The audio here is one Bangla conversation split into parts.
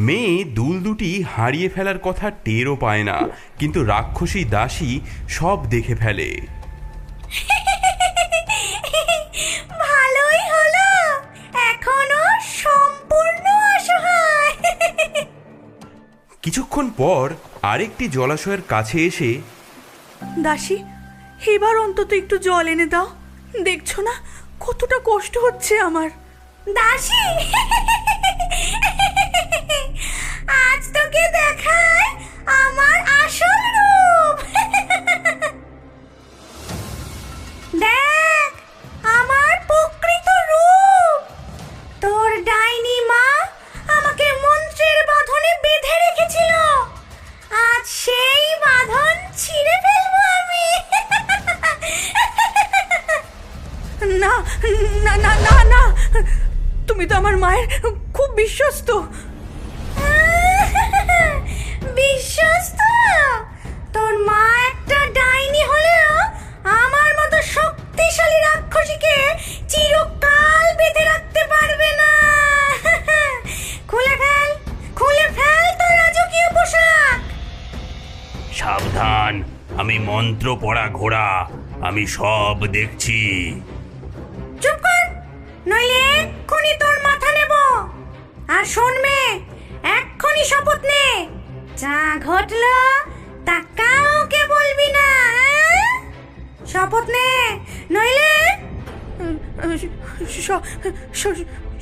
মেয়ে দুল দুটি হারিয়ে ফেলার কথা টেরও পায় না, কিন্তু রাক্ষসী দাসী সব দেখে ফেলে। ভালোই হলো, এখনো সম্পূর্ণ অসহায়। কিছুক্ষণ পর আরেকটি জলাশয়ের কাছে এসে, দাসী, এবার অন্তত একটু জল এনে দাও। দেখছো না কতটা কষ্ট হচ্ছে আমার। দাসী, আজ তোকে দেখায় আমার আসল রূপ। দেখ আমার প্রকৃত রূপ। তোর ডাইনি মা আমাকে মন্ত্রের বাঁধনে বেঁধে রেখেছিল, আজ সেই বাঁধন ছিঁড়ে ফেলবো আমি। না না না না না, তুমি তো আমার মায়ের খুব বিশ্বস্ত। বিশ্বস্ত? তোর মা একটা ডাইনি হলেও আমার মতো শক্তিশালী রাক্ষসীকে চিরকাল বেঁধে রাখতে পারবে না। খুলে ফেল, খুলে ফেল তোর রাজকীয় পোশাক। সাবধান, আমি মন্ত্র পড়া ঘোড়া, আমি সব দেখছি। চুপ কর, নইলে এক্ষুনি তোর মাথা নেব। আর শোন মেয়ে, এক্ষুনি শপথ নে, যা ঘটলো তা কাউকে বলবি না। শপথ নে, নইলে।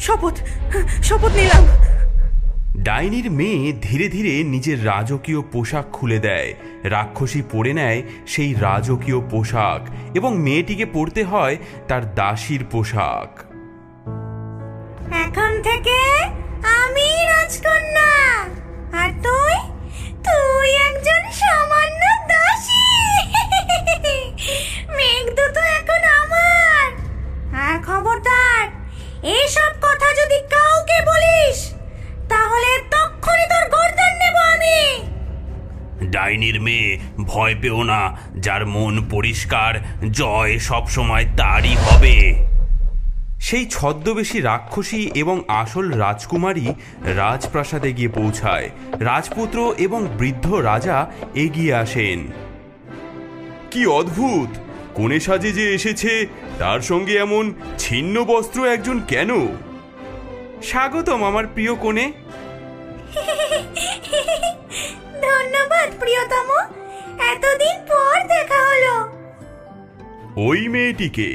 শপথ শপথ নিলাম। ডাইনির মেয়ে ধীরে ধীরে নিজের রাজকীয় পোশাক খুলে দেয়। রাক্ষসী পরে নেয় সেই রাজকীয় পোশাক এবং মেয়েটিকে পরতে হয় তার দাসীর পোশাক। এখন থেকে আমি রাজকন্যা, আর তুই তুই একজন সামান্য দাসী। মেঘদূত এখন আমার। আর খবরদার, এসব কথা যদি কাউকে বলিস তাহলে তক্ষুনি তোর গর্দান নেব আমি। ডাইনির মেয়ে, ভয় পেও না, যার মন পরিষ্কার জয় সবসময় তারই হবে। সেই ছদ্মবেশী রাক্ষসী এবং আসল রাজকুমারী রাজপ্রাসাদে গিয়ে পৌঁছায়। রাজপুত্র এবং বৃদ্ধ রাজা এগিয়ে আসেন। কি অদ্ভুত, কোণে সাজে যে এসেছে তার সঙ্গে এমন ছিন্ন বস্ত্র একজন কেন? স্বাগতম আমার প্রিয় কোণে। ধন্যবাদ প্রিয়তম, এতদিন পর দেখা হলো। ওই মেয়েটিকে